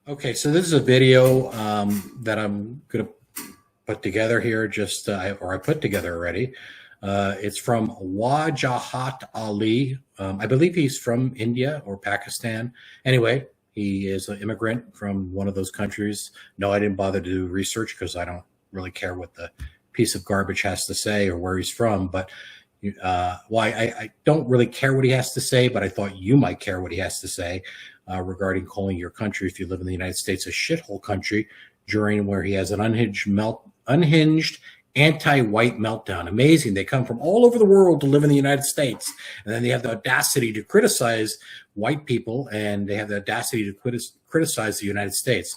Okay, so this is a video that I'm going to put together here, or I put together already. It's from Wajahat Ali. I believe he's from India or Pakistan. Anyway, he is an immigrant from one of those countries. No, I didn't bother to do research because I don't really care what the piece of garbage has to say or where he's from. But I don't really care what he has to say, but I thought you might care what he has to say regarding calling your country, if you live in the United States, a shithole country during where he has an unhinged anti-white meltdown. Amazing. They come from all over the world to live in the United States, and then they have the audacity to criticize white people, and they have the audacity to criticize the United States.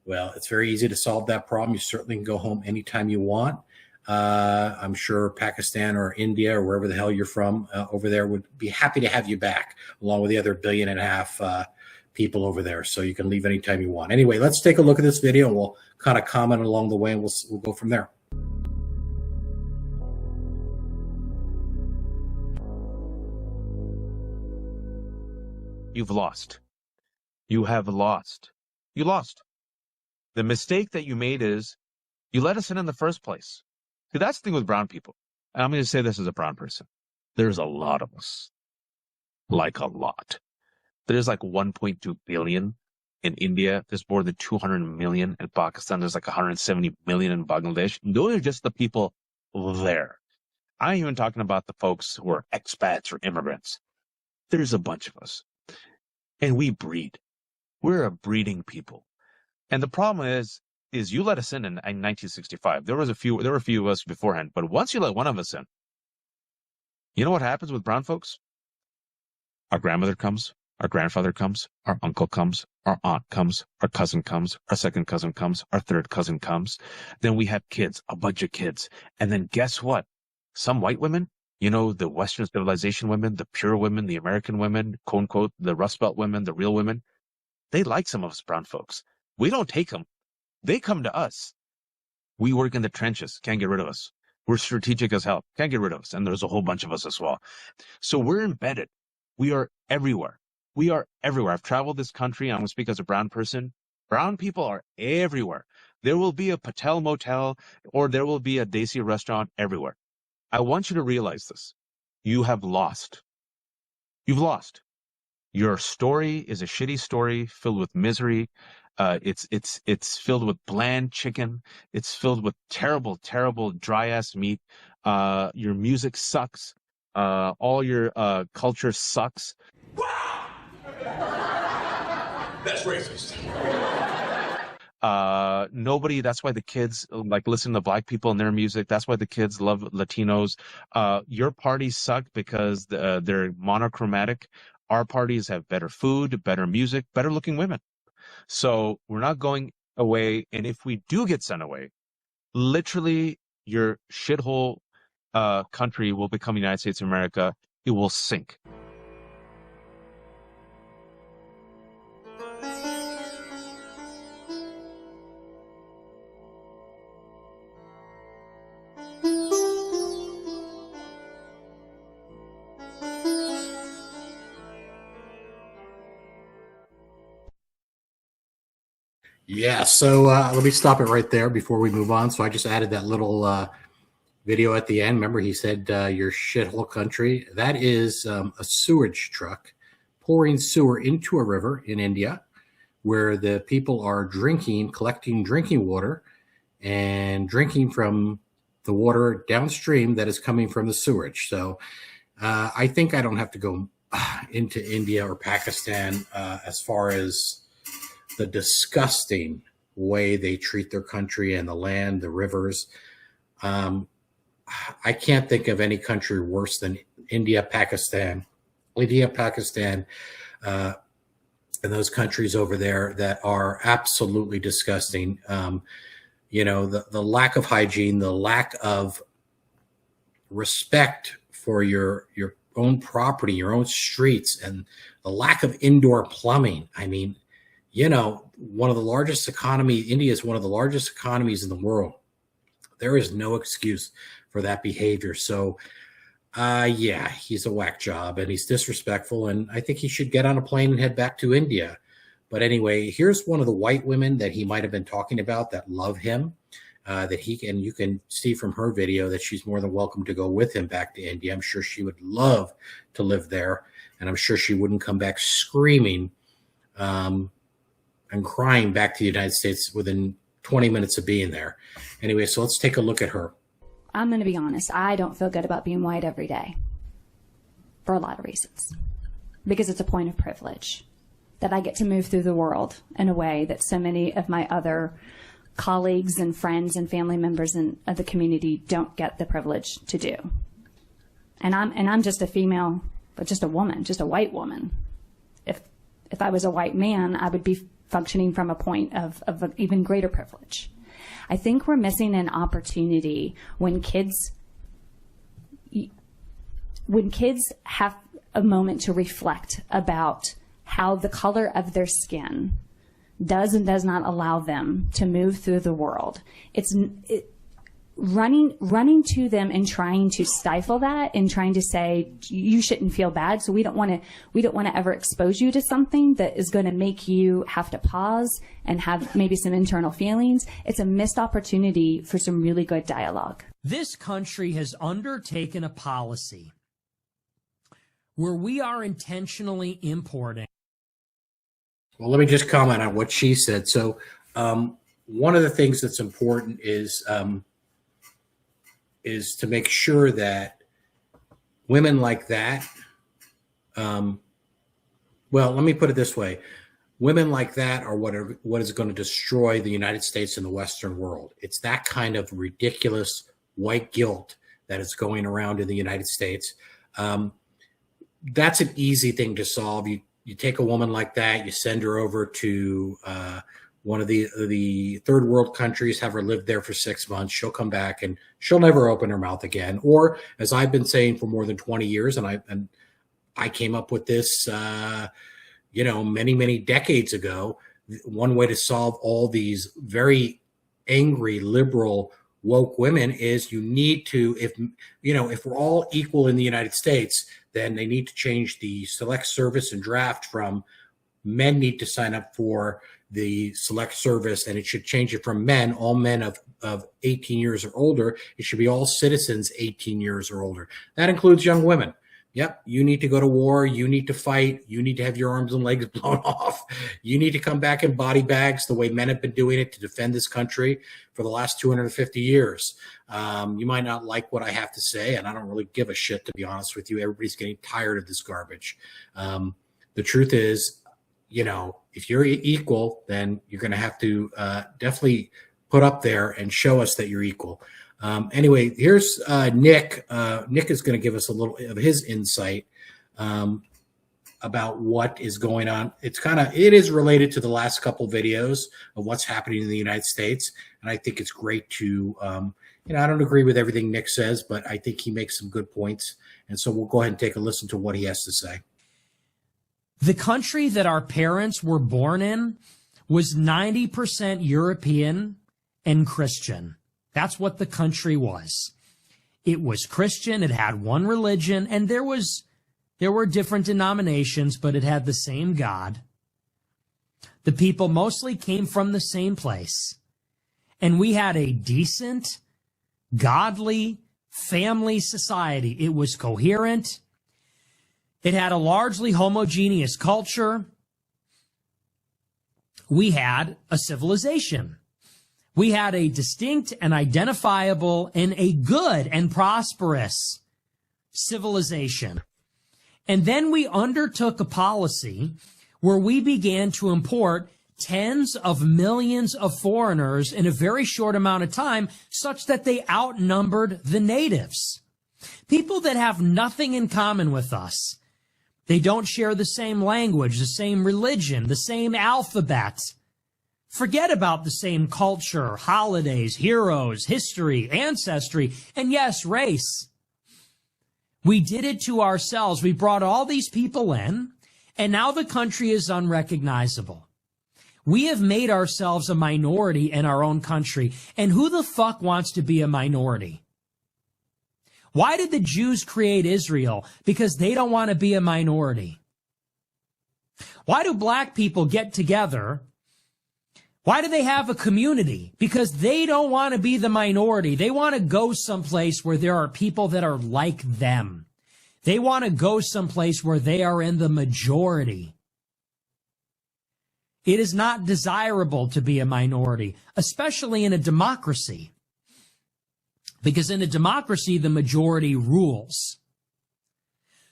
Well, it's very easy to solve that problem. You certainly can go home anytime you want. I'm sure Pakistan or India or wherever the hell you're from over there would be happy to have you back, along with the other 1.5 billion people over there. So you can leave anytime you want. Anyway, let's take a look at this video, and we'll kind of comment along the way, and we'll go from there. You've lost. You have lost. You lost. The mistake that you made is you let us in the first place. See, that's the thing with brown people. And I'm going to say this as a brown person. There's a lot of us. Like a lot. There's like 1.2 billion in India. There's more than 200 million in Pakistan. There's like 170 million in Bangladesh. Those are just the people there. I'm even talking about the folks who are expats or immigrants. There's a bunch of us. And we breed. We're a breeding people. And the problem is you let us in 1965. There were a few of us beforehand, but once you let one of us in, you know what happens with brown folks? Our grandmother comes, our grandfather comes, our uncle comes, our aunt comes, our cousin comes, our second cousin comes, our third cousin comes. Then we have kids, a bunch of kids. And then guess what? Some white women, you know, the Western civilization women, the pure women, the American women, quote unquote, the Rust Belt women, the real women, they like some of us brown folks. We don't take them. They come to us. We work in the trenches. Can't get rid of us. We're strategic as hell. Can't get rid of us. And there's a whole bunch of us as well. So we're embedded. We are everywhere. We are everywhere. I've traveled this country. I'm going to speak as a brown person. Brown people are everywhere. There will be a Patel motel or there will be a Desi restaurant everywhere. I want you to realize this. You have lost. You've lost. Your story is a shitty story filled with misery. It's filled with bland chicken. It's filled with terrible, terrible dry ass meat. Your music sucks. All your culture sucks. Wow! That's racist. That's why the kids like listen to black people and their music. That's why the kids love Latinos. Your parties suck because they're monochromatic. Our parties have better food, better music, better looking women. So we're not going away. And if we do get sent away, literally your shithole country will become the United States of America. It will sink. Yeah, so let me stop it right there before we move on. So I just added that little video at the end. Remember, he said your shithole country. That is a sewage truck pouring sewer into a river in India where the people are collecting drinking water and drinking from the water downstream that is coming from the sewage. So I think I don't have to go into India or Pakistan as far as the disgusting way they treat their country and the land, the rivers. I can't think of any country worse than India, Pakistan, and those countries over there that are absolutely disgusting. You know, the lack of hygiene, the lack of respect for your own property, your own streets, and the lack of indoor plumbing. I mean, you know, India is one of the largest economies in the world. There is no excuse for that behavior. So, yeah, he's a whack job and he's disrespectful. And I think he should get on a plane and head back to India. But anyway, here's one of the white women that he might have been talking about that love him. That he can, you can see from her video that she's more than welcome to go with him back to India. I'm sure she would love to live there, and I'm sure she wouldn't come back screaming and crying back to the United States within 20 minutes of being there. Anyway, so let's take a look at her. I'm going to be honest. I don't feel good about being white every day for a lot of reasons, because it's a point of privilege that I get to move through the world in a way that so many of my other colleagues and friends and family members of the community don't get the privilege to do. And I'm just a female, but just a woman, just a white woman. If I was a white man, I would be functioning from a point of an even greater privilege. I think we're missing an opportunity when kids have a moment to reflect about how the color of their skin does and does not allow them to move through the world. Running to them and trying to stifle that and trying to say you shouldn't feel bad, so we don't want to ever expose you to something that is going to make you have to pause and have maybe some internal feelings. It's a missed opportunity for some really good dialogue. This country has undertaken a policy where we are intentionally importing. Well, let me just comment on what she said. So one of the things that's important is to make sure that women like that, well, let me put it this way. Women like that are what is going to destroy the United States and the Western world. It's that kind of ridiculous white guilt that is going around in the United States. That's an easy thing to solve. You take a woman like that, you send her over to one of the third world countries, have her live there for 6 months. She'll come back and she'll never open her mouth again. Or, as I've been saying for more than 20 years, and I came up with this, many, many decades ago. One way to solve all these very angry, liberal, woke women is you need to, if we're all equal in the United States, then they need to change the select service and draft from men need to sign up for the select service, and it should change it from men, all men of 18 years or older. It should be all citizens 18 years or older. That includes young women. Yep, you need to go to war. You need to fight. You need to have your arms and legs blown off. You need to come back in body bags the way men have been doing it to defend this country for the last 250 years. You might not like what I have to say, and I don't really give a shit, to be honest with you. Everybody's getting tired of this garbage. The truth is, if you're equal, then you're going to have to definitely put up there and show us that you're equal. Anyway, here's Nick. Nick is going to give us a little of his insight about what is going on. It is related to the last couple videos of what's happening in the United States. And I think it's great to, I don't agree with everything Nick says, but I think he makes some good points. And so we'll go ahead and take a listen to what he has to say. The country that our parents were born in was 90% European and Christian. That's what the country was. It was Christian. It had one religion, and there were different denominations, but it had the same God. The people mostly came from the same place, and we had a decent, godly family society. It was coherent. It had a largely homogeneous culture. We had a civilization. We had a distinct and identifiable and a good and prosperous civilization. And then we undertook a policy where we began to import tens of millions of foreigners in a very short amount of time, such that they outnumbered the natives. People that have nothing in common with us. They don't share the same language, the same religion, the same alphabet. Forget about the same culture, holidays, heroes, history, ancestry, and yes, race. We did it to ourselves. We brought all these people in, and now the country is unrecognizable. We have made ourselves a minority in our own country, and who the fuck wants to be a minority? Why did the Jews create Israel? Because they don't want to be a minority. Why do black people get together? Why do they have a community? Because they don't want to be the minority. They want to go someplace where there are people that are like them. They want to go someplace where they are in the majority. It is not desirable to be a minority, especially in a democracy. Because in a democracy, the majority rules.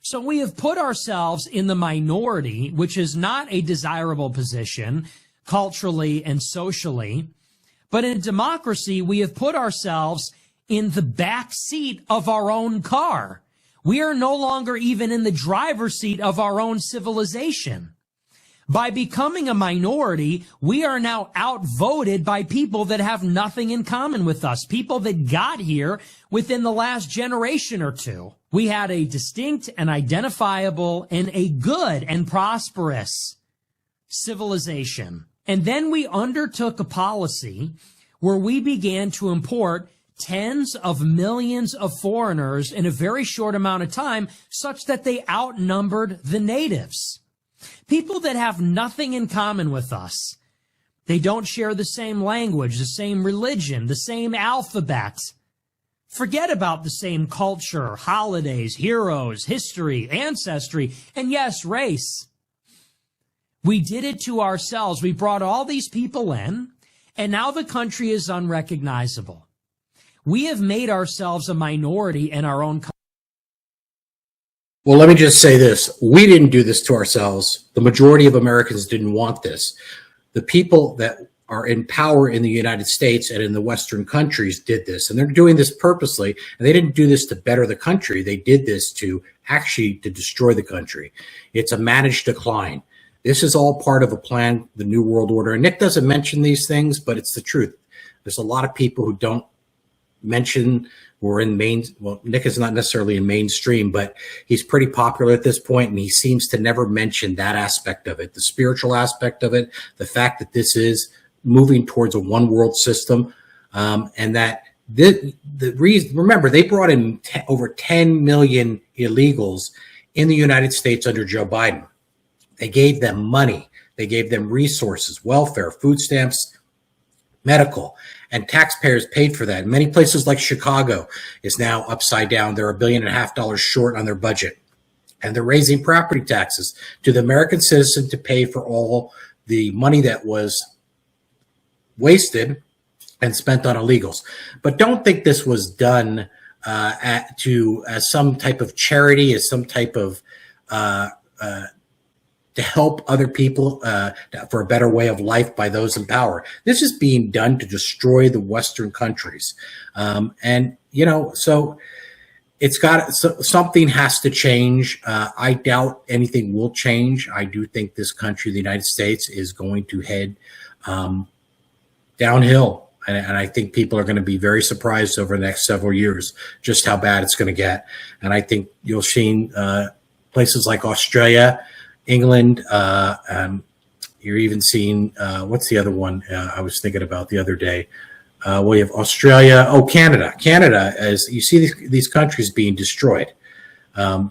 So we have put ourselves in the minority, which is not a desirable position culturally and socially. But in a democracy, we have put ourselves in the back seat of our own car. We are no longer even in the driver's seat of our own civilization. By becoming a minority, we are now outvoted by people that have nothing in common with us, people that got here within the last generation or two. We had a distinct and identifiable and a good and prosperous civilization. And then we undertook a policy where we began to import tens of millions of foreigners in a very short amount of time, such that they outnumbered the natives. People that have nothing in common with us. They don't share the same language, the same religion, the same alphabet. Forget about the same culture, holidays, heroes, history, ancestry, and yes, race. We did it to ourselves. We brought all these people in, and now the country is unrecognizable. We have made ourselves a minority in our own country. Well, let me just say this. We didn't do this to ourselves. The majority of Americans didn't want this. The people that are in power in the United States and in the Western countries did this. And they're doing this purposely. And they didn't do this to better the country. They did this to destroy the country. It's a managed decline. This is all part of a plan, the New World Order. And Nick doesn't mention these things, but it's the truth. There's a lot of people who don't mention we're in Nick is not necessarily in mainstream, but he's pretty popular at this point, and he seems to never mention that aspect of it, the spiritual aspect of it, the fact that this is moving towards a one world system, and that the reason, remember, they brought in over 10 million illegals in the United States under Joe Biden. They gave them money. They gave them resources, welfare, food stamps, medical, and taxpayers paid for that. Many places like Chicago is now upside down. They're $1.5 billion short on their budget. And they're raising property taxes to the American citizen to pay for all the money that was wasted and spent on illegals. But don't think this was done as some type of charity, as some type of to help other people for a better way of life by those in power. This is being done to destroy the Western countries. And, so something has to change. I doubt anything will change. I do think this country, the United States, is going to head downhill. And I think people are going to be very surprised over the next several years just how bad it's going to get. And I think you'll see places like Australia, England, you're even seeing, what's the other one I was thinking about the other day? Well, you have Australia, Canada. Canada, as you see these countries being destroyed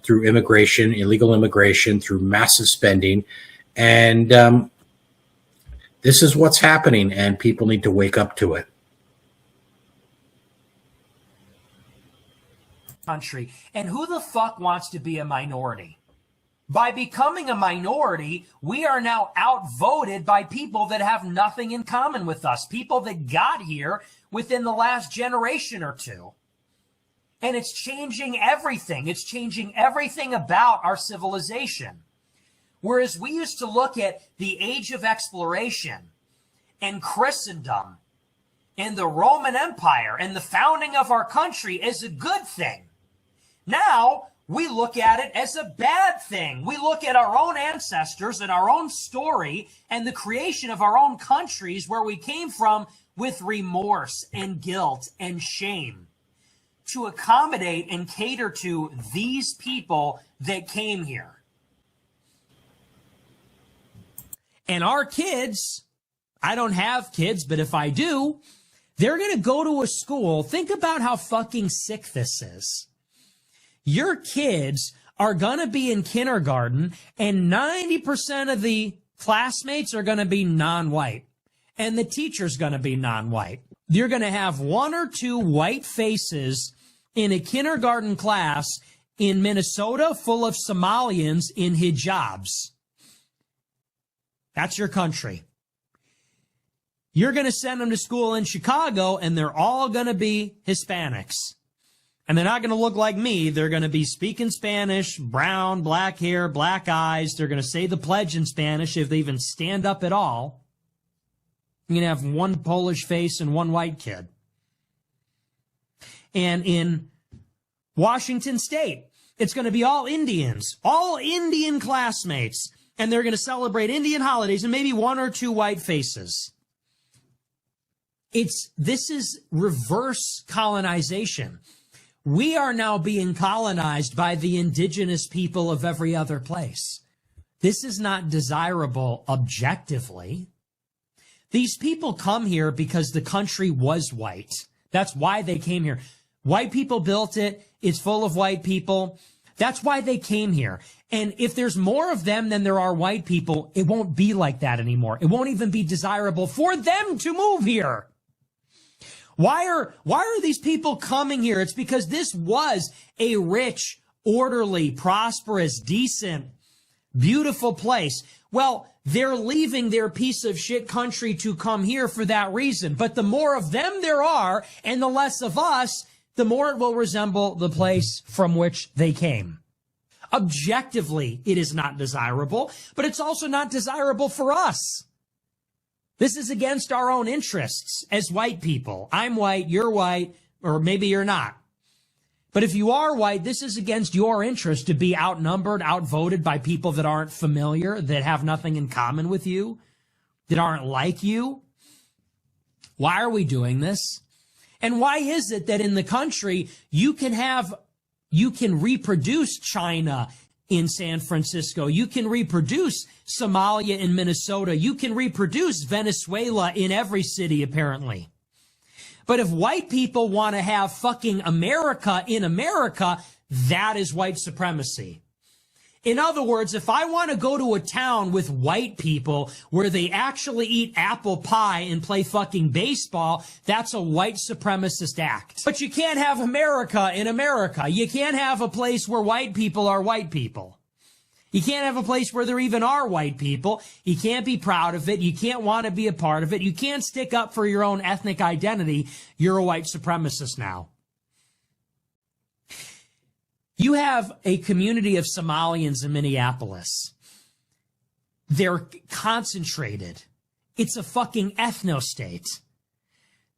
through immigration, illegal immigration, through massive spending. And this is what's happening, and people need to wake up to it. Country. And who the fuck wants to be a minority? By becoming a minority, we are now outvoted by people that have nothing in common with us, people that got here within the last generation or two. And it's changing everything. It's changing everything about our civilization. Whereas we used to look at the age of exploration and Christendom and the Roman Empire and the founding of our country as a good thing. Now, we look at it as a bad thing. We look at our own ancestors and our own story and the creation of our own countries where we came from with remorse and guilt and shame to accommodate and cater to these people that came here. And our kids, I don't have kids, but if I do, they're going to go to a school. Think about how fucking sick this is. Your kids are going to be in kindergarten, and 90% of the classmates are going to be non-white, and the teacher's going to be non-white. You're going to have one or two white faces in a kindergarten class in Minnesota full of Somalians in hijabs. That's your country. You're going to send them to school in Chicago, and they're all going to be Hispanics. And they're not going to look like me. They're going to be speaking Spanish, brown, black hair, black eyes. They're going to say the pledge in Spanish if they even stand up at all. You're going to have one Polish face and one white kid. And in Washington State, it's going to be all Indians, all Indian classmates. And they're going to celebrate Indian holidays and maybe one or two white faces. This is reverse colonization. We are now being colonized by the indigenous people of every other place. This is not desirable objectively. These people come here because the country was white. That's why they came here. White people built it. It's full of white people. That's why they came here. And if there's more of them than there are white people, it won't be like that anymore. It won't even be desirable for them to move here. Why are these people coming here? It's because this was a rich, orderly, prosperous, decent, beautiful place. Well, they're leaving their piece of shit country to come here for that reason. But the more of them there are and the less of us, the more it will resemble the place from which they came. Objectively, it is not desirable, but it's also not desirable for us. This is against our own interests as white people. I'm white, you're white, or maybe you're not. But if you are white, this is against your interest to be outnumbered, outvoted by people that aren't familiar, that have nothing in common with you, that aren't like you. Why are we doing this? And why is it that in the country you can reproduce China in San Francisco, you can reproduce Somalia in Minnesota, you can reproduce Venezuela in every city apparently. But if white people want to have fucking America in America, that is white supremacy. In other words, if I want to go to a town with white people where they actually eat apple pie and play fucking baseball, that's a white supremacist act. But you can't have America in America. You can't have a place where white people are white people. You can't have a place where there even are white people. You can't be proud of it. You can't want to be a part of it. You can't stick up for your own ethnic identity. You're a white supremacist now. You have a community of Somalians in Minneapolis. They're concentrated. It's a fucking ethno-state.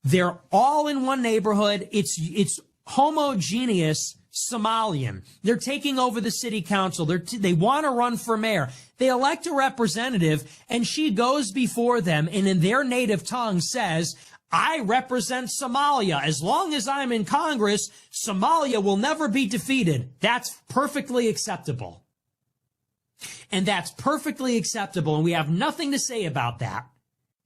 They're all in one neighborhood. It's homogeneous Somalian. They're taking over the city council. They want to run for mayor. They elect a representative, and she goes before them and in their native tongue says, I represent Somalia. As long as I'm in Congress, Somalia will never be defeated. That's perfectly acceptable. And that's perfectly acceptable, and we have nothing to say about that.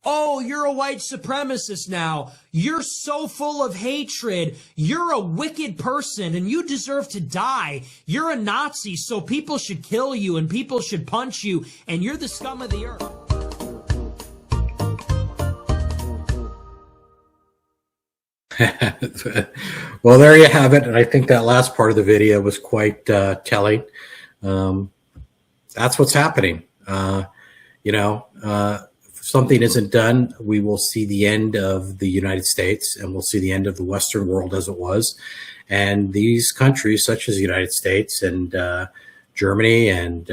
Oh, you're a white supremacist now. You're so full of hatred. You're a wicked person, and you deserve to die. You're a Nazi, so people should kill you, and people should punch you, and you're the scum of the earth. Well, there you have it. And I think that last part of the video was quite telling. That's what's happening. If something isn't done, we will see the end of the United States, and we'll see the end of the Western world as it was. And these countries, such as the United States and Germany and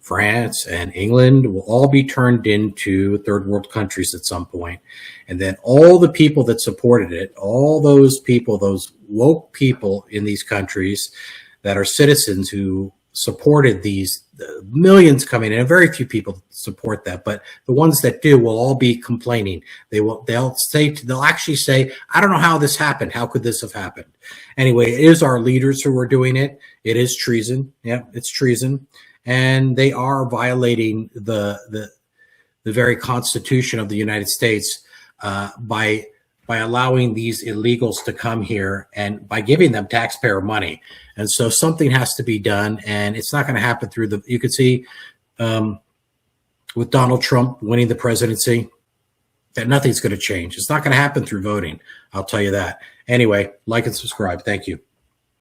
France and England, will all be turned into third world countries at some point. And then all the people that supported it, all those people, those woke people in these countries that are citizens who supported these millions coming in, and very few people support that, but the ones that do will all be complaining. They'll actually say, I don't know how this happened. How could this have happened? Anyway, it is our leaders who are doing it. It is treason. Yeah, it's treason. And they are violating the very Constitution of the United States by by allowing these illegals to come here and by giving them taxpayer money. And so something has to be done, and it's not going to happen through the, you could see with Donald Trump winning the presidency, that nothing's going to change. It's not going to happen through voting. I'll tell you that. Anyway, like and subscribe. Thank you.